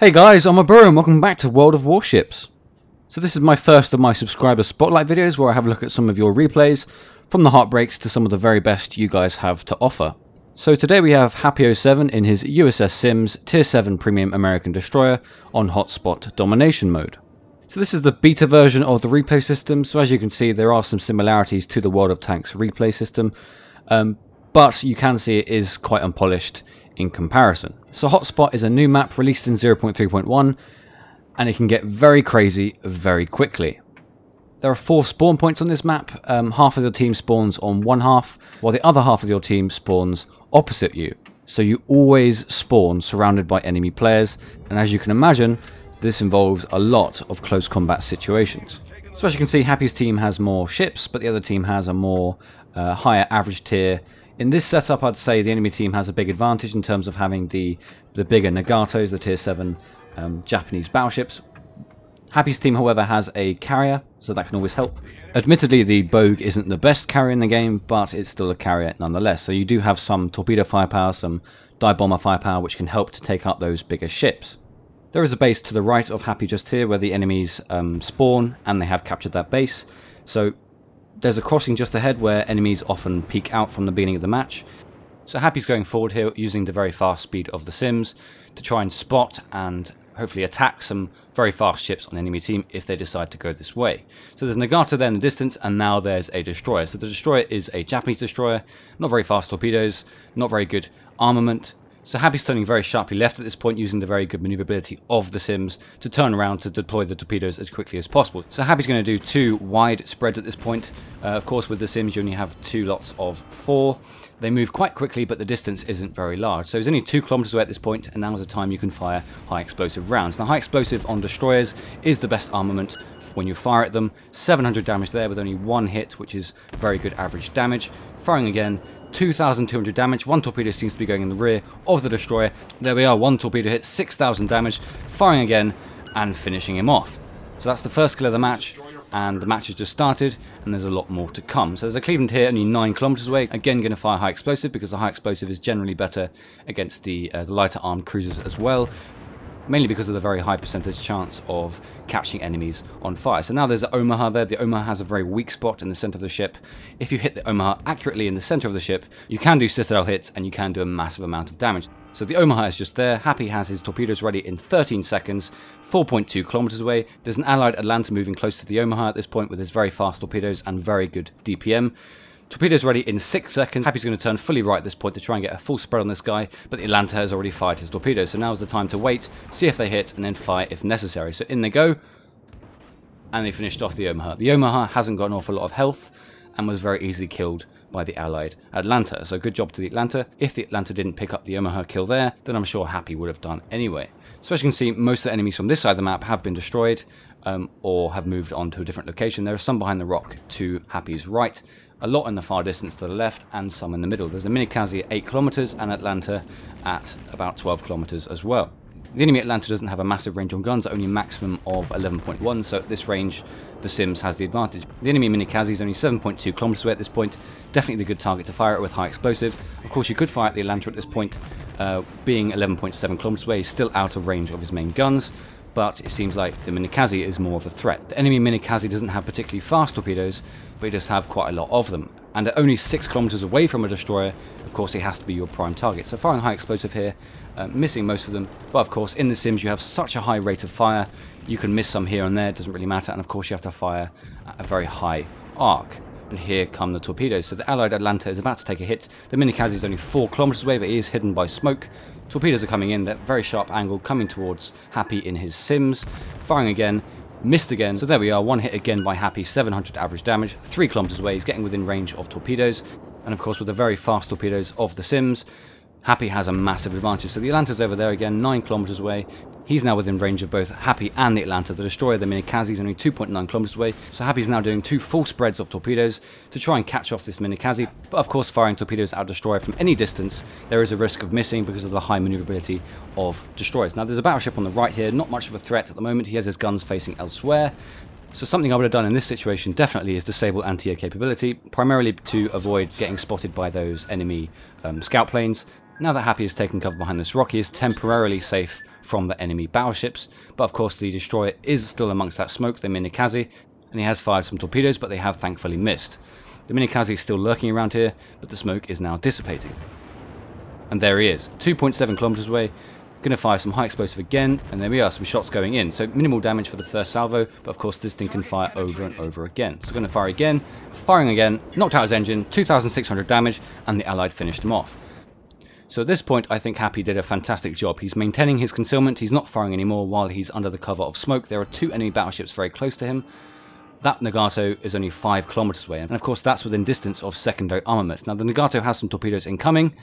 Hey guys, I'm Ubiru and welcome back to World of Warships. So this is my first of my subscriber spotlight videos where I have a look at some of your replays, from the heartbreaks to some of the very best you guys have to offer. So today we have Happy07 in his USS Sims Tier 7 Premium American Destroyer on hotspot domination mode. So this is the beta version of the replay system, so as you can see there are some similarities to the World of Tanks replay system, but you can see it is quite unpolished in comparison. So Hotspot is a new map released in 0.3.1 and it can get very crazy very quickly. There are 4 spawn points on this map. Half of the team spawns on one half, while the other half of your team spawns opposite you. So you always spawn surrounded by enemy players, and as you can imagine, this involves a lot of close combat situations. So as you can see, Happy's team has more ships, but the other team has a more higher average tier. In this setup, I'd say the enemy team has a big advantage in terms of having the bigger Nagatos, the Tier 7 Japanese battleships. Happy's team, however, has a carrier, so that can always help. Admittedly, the Bogue isn't the best carrier in the game, but it's still a carrier nonetheless. So you do have some torpedo firepower, some dive bomber firepower, which can help to take out those bigger ships. There is a base to the right of Happy just here, where the enemies spawn, and they have captured that base. So there's a crossing just ahead where enemies often peek out from the beginning of the match. So Happy's going forward here using the very fast speed of the Sims to try and spot and hopefully attack some very fast ships on the enemy team if they decide to go this way. So there's Nagato there in the distance, and now there's a destroyer. So the destroyer is a Japanese destroyer, not very fast torpedoes, not very good armament. So Happy's turning very sharply left at this point, using the very good maneuverability of the Sims to turn around to deploy the torpedoes as quickly as possible. So Happy's going to do 2 wide spreads at this point. Of course, with the Sims you only have 2 lots of 4. They move quite quickly, but the distance isn't very large. So he's only 2 kilometers away at this point, and now's the time you can fire high explosive rounds. Now high explosive on destroyers is the best armament when you fire at them. 700 damage there with only 1 hit, which is very good average damage. Firing again, 2,200 damage. 1 torpedo seems to be going in the rear of the destroyer. There we are, 1 torpedo hit, 6,000 damage. Firing again and finishing him off. So that's the first kill of the match, and the match has just started, and there's a lot more to come. So there's a Cleveland here, only 9 kilometers away. Again, going to fire high explosive because the high explosive is generally better against the lighter armed cruisers as well, mainly because of the very high percentage chance of catching enemies on fire. So now there's an Omaha there. The Omaha has a very weak spot in the center of the ship. If you hit the Omaha accurately in the center of the ship, you can do citadel hits and you can do a massive amount of damage. So the Omaha is just there. Happy has his torpedoes ready in 13 seconds, 4.2 kilometers away. There's an allied Atlanta moving close to the Omaha at this point with his very fast torpedoes and very good DPM. Torpedoes ready in 6 seconds. Happy's going to turn fully right at this point to try and get a full spread on this guy, but the Atlanta has already fired his torpedoes, so now's the time to wait, see if they hit, and then fire if necessary. So in they go, and they finished off the Omaha. The Omaha hasn't got an awful lot of health, and was very easily killed by the allied Atlanta, so good job to the Atlanta. If the Atlanta didn't pick up the Omaha kill there, then I'm sure Happy would have done anyway. So as you can see, most of the enemies from this side of the map have been destroyed, or have moved on to a different location. There are some behind the rock to Happy's right, a lot in the far distance to the left, and some in the middle. There's a Minikaze at 8 kilometers and Atlanta at about 12 kilometers as well. The enemy Atlanta doesn't have a massive range on guns, only maximum of 11.1, so at this range the Sims has the advantage. The enemy Minikaze is only 7.2 kilometers away at this point, definitely the good target to fire it with high explosive. Of course you could fire at the Atlanta at this point, being 11.7 kilometers away, he's still out of range of his main guns, but it seems like the Minikaze is more of a threat. The enemy Minikaze doesn't have particularly fast torpedoes, but he does have quite a lot of them. And at only 6 kilometers away from a destroyer, of course he has to be your prime target. So firing high explosive here, missing most of them. But of course in the Sims you have such a high rate of fire, you can miss some here and there, it doesn't really matter. And of course you have to fire at a very high arc. And here come the torpedoes. So the allied Atlanta is about to take a hit. The Minikaze is only 4 kilometers away, but he is hidden by smoke. Torpedoes are coming in, that very sharp angle, coming towards Happy in his Sims. Firing again, missed again. So there we are, 1 hit again by Happy, 700 average damage, 3 kilometers away. He's getting within range of torpedoes. And of course with the very fast torpedoes of the Sims, Happy has a massive advantage. So the Atlanta's over there again, 9 kilometers away. He's now within range of both Happy and the Atlanta. The destroyer, the Minikaze, is only 2.9 kilometers away. So Happy's now doing 2 full spreads of torpedoes to try and catch off this Minikaze. But of course, firing torpedoes at destroyer from any distance, there is a risk of missing because of the high maneuverability of destroyers. Now there's a battleship on the right here, not much of a threat at the moment. He has his guns facing elsewhere. So something I would have done in this situation definitely is disable anti-air capability, primarily to avoid getting spotted by those enemy scout planes. Now that Happy has taken cover behind this rock, he is temporarily safe from the enemy battleships. But of course the destroyer is still amongst that smoke, the Minikaze, and he has fired some torpedoes, but they have thankfully missed. The Minikaze is still lurking around here, but the smoke is now dissipating. And there he is, 2.7 kilometers away. Going to fire some high explosive again, and there we are, some shots going in. So minimal damage for the first salvo, but of course this thing can fire over and over again. So going to fire again, firing again, knocked out his engine, 2,600 damage, and the Allied finished him off. So at this point, I think Happy did a fantastic job. He's maintaining his concealment, he's not firing anymore while he's under the cover of smoke. There are two enemy battleships very close to him. That Nagato is only 5 kilometers away, and of course that's within distance of secondary armament. Now the Nagato has some torpedoes incoming,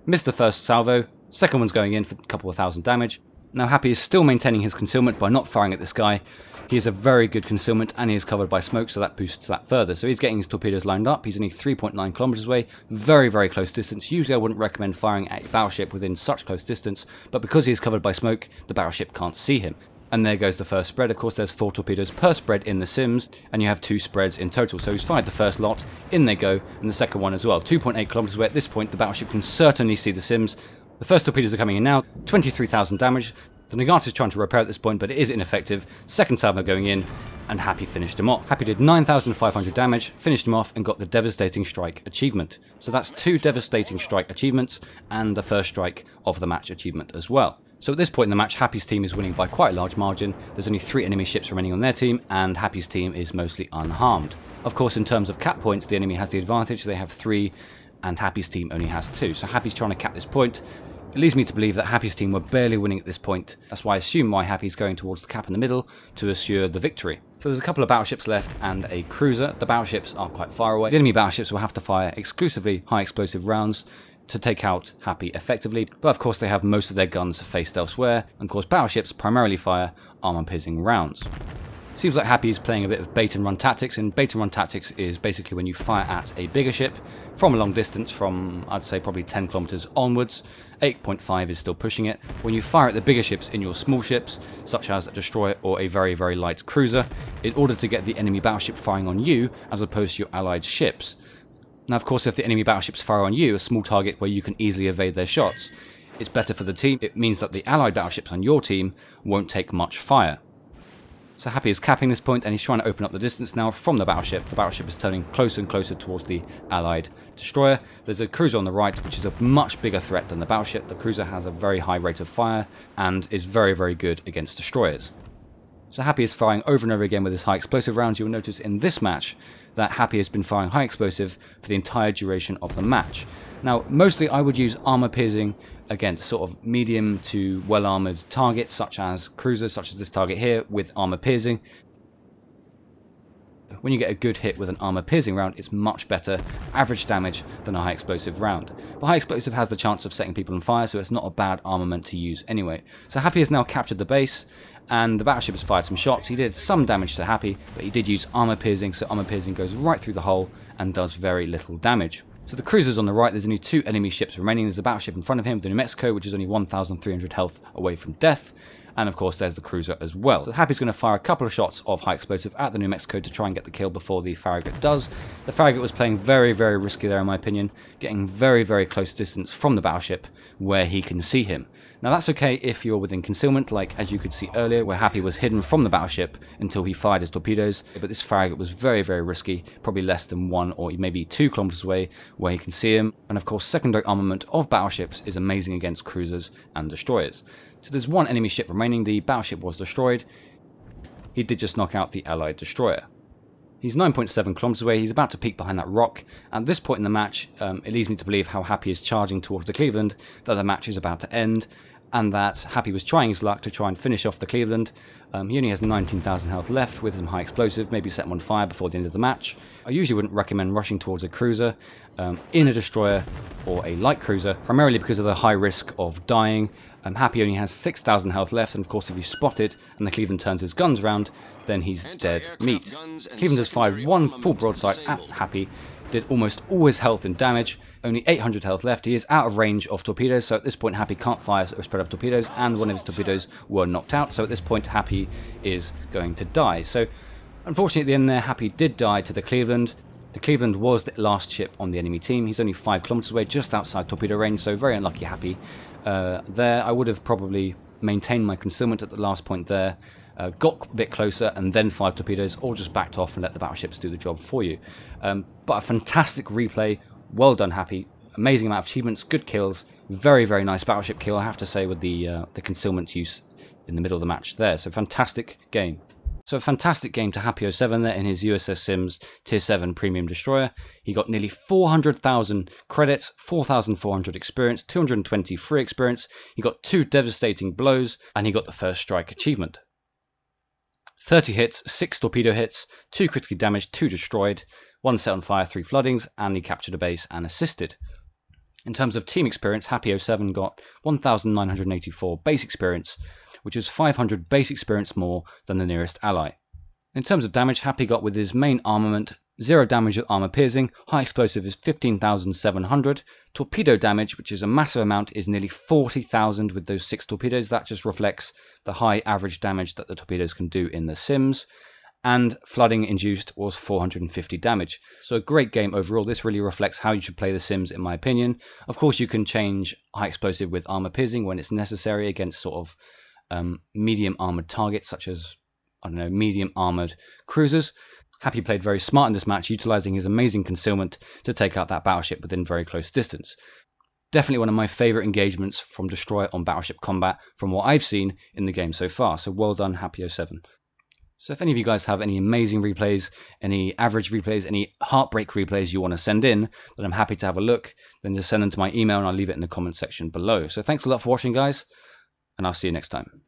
missed the first salvo, second one's going in for a couple of thousand damage. Now Happy is still maintaining his concealment by not firing at this guy. He has a very good concealment and he is covered by smoke, so that boosts that further. So he's getting his torpedoes lined up. He's only 3.9 kilometers away, very, very close distance. Usually I wouldn't recommend firing at a battleship within such close distance, but because he's covered by smoke, the battleship can't see him. And there goes the first spread. Of course, there's 4 torpedoes per spread in the Sims, and you have 2 spreads in total. So he's fired the first lot, in they go, and the second one as well. 2.8 kilometers away. At this point, the battleship can certainly see the Sims. The first torpedoes are coming in now, 23,000 damage. The Nagato is trying to repair at this point, but it is ineffective. Second salvo going in, and Happy finished him off. Happy did 9,500 damage, finished him off, and got the Devastating Strike achievement. So that's 2 Devastating Strike achievements, and the first strike of the match achievement as well. So at this point in the match, Happy's team is winning by quite a large margin. There's only 3 enemy ships remaining on their team, and Happy's team is mostly unharmed. Of course, in terms of cap points, the enemy has the advantage. They have 3, and Happy's team only has 2. So Happy's trying to cap this point. It leads me to believe that Happy's team were barely winning at this point. That's why I assume why Happy's going towards the cap in the middle to assure the victory. So there's a couple of battleships left and a cruiser. The battleships are quite far away. The enemy battleships will have to fire exclusively high explosive rounds to take out Happy effectively, but of course they have most of their guns faced elsewhere, and of course battleships primarily fire armor-piercing rounds. Seems like Happy is playing a bit of bait and run tactics, and bait and run tactics is basically when you fire at a bigger ship from a long distance, from I'd say probably 10 kilometers onwards. 8.5 is still pushing it. When you fire at the bigger ships in your small ships, such as a destroyer or a very, very light cruiser, in order to get the enemy battleship firing on you as opposed to your allied ships. Now of course if the enemy battleships fire on you, a small target where you can easily evade their shots, it's better for the team. It means that the allied battleships on your team won't take much fire. So Happy is capping this point and he's trying to open up the distance now from the battleship. The battleship is turning closer and closer towards the allied destroyer. There's a cruiser on the right, which is a much bigger threat than the battleship. The cruiser has a very high rate of fire and is very, very good against destroyers. So Happy is firing over and over again with his high explosive rounds. You'll notice in this match that Happy has been firing high explosive for the entire duration of the match. Now, mostly I would use armor piercing against sort of medium to well-armored targets, such as cruisers, such as this target here, with armor piercing. When you get a good hit with an armor piercing round, it's much better average damage than a high explosive round. But high explosive has the chance of setting people on fire, so it's not a bad armament to use anyway. So Happy has now captured the base, and the battleship has fired some shots. He did some damage to Happy, but he did use armor piercing, so armor piercing goes right through the hull and does very little damage. So the cruiser's on the right, there's only 2 enemy ships remaining. There's a battleship in front of him, the New Mexico, which is only 1,300 health away from death. And of course there's the cruiser as well. So Happy's going to fire a couple of shots of high explosive at the New Mexico to try and get the kill before the Farragut does. The Farragut was playing very, very risky there in my opinion, getting very, very close distance from the battleship where he can see him. Now that's okay if you're within concealment, like as you could see earlier, where Happy was hidden from the battleship until he fired his torpedoes, but this Farragut was very, very risky, probably less than 1 or maybe 2 kilometers away where he can see him. And of course secondary armament of battleships is amazing against cruisers and destroyers. So there's 1 enemy ship remaining, the battleship was destroyed. He did just knock out the allied destroyer. He's 9.7 kilometers away, he's about to peek behind that rock. At this point in the match, it leads me to believe how Happy is charging towards the Cleveland, that the match is about to end, and that Happy was trying his luck to try and finish off the Cleveland. He only has 19,000 health left with some high explosive, maybe set him on fire before the end of the match. I usually wouldn't recommend rushing towards a cruiser in a destroyer or a light cruiser, primarily because of the high risk of dying. Happy only has 6,000 health left, and of course if he's spotted and the Cleveland turns his guns round, then he's dead meat. Cleveland has fired 1 full broadside at Happy, did almost all his health in damage, only 800 health left. He is out of range of torpedoes, so at this point Happy can't fire a spread of torpedoes, and one of his torpedoes were knocked out, so at this point Happy is going to die. So unfortunately at the end there, Happy did die to the Cleveland. The Cleveland was the last ship on the enemy team. He's only 5 kilometers away, just outside torpedo range, so very unlucky Happy. There I would have probably maintained my concealment at the last point there, got a bit closer, and then 5 torpedoes, or just backed off and let the battleships do the job for you. But a fantastic replay. Well done, Happy. Amazing amount of achievements, good kills, very, very nice battleship kill, I have to say, with the concealment use in the middle of the match there. So fantastic game. So a fantastic game to Happy07 there in his USS Sims Tier 7 Premium Destroyer. He got nearly 400,000 credits, 4,400 experience, 220 free experience. He got 2 devastating blows, and he got the first strike achievement. 30 hits, 6 torpedo hits, 2 critically damaged, 2 destroyed, 1 set on fire, 3 floodings, and he captured a base and assisted. In terms of team experience, Happy07 got 1,984 base experience, which is 500 base experience more than the nearest ally. In terms of damage, Happy got with his main armament 0 damage with armor piercing, high explosive is 15,700, torpedo damage, which is a massive amount, is nearly 40,000 with those 6 torpedoes. That just reflects the high average damage that the torpedoes can do in the Sims. And flooding induced was 450 damage. So a great game overall. This really reflects how you should play the Sims, in my opinion. Of course, you can change high explosive with armor piercing when it's necessary against sort of medium armored targets, such as, I don't know, medium armored cruisers. Happy played very smart in this match, utilizing his amazing concealment to take out that battleship within very close distance. Definitely one of my favorite engagements from Destroyer on battleship combat from what I've seen in the game so far. So well done, Happy07. So if any of you guys have any amazing replays, any average replays, any heartbreak replays you want to send in, then I'm happy to have a look. Then just send them to my email and I'll leave it in the comment section below. So thanks a lot for watching, guys, and I'll see you next time.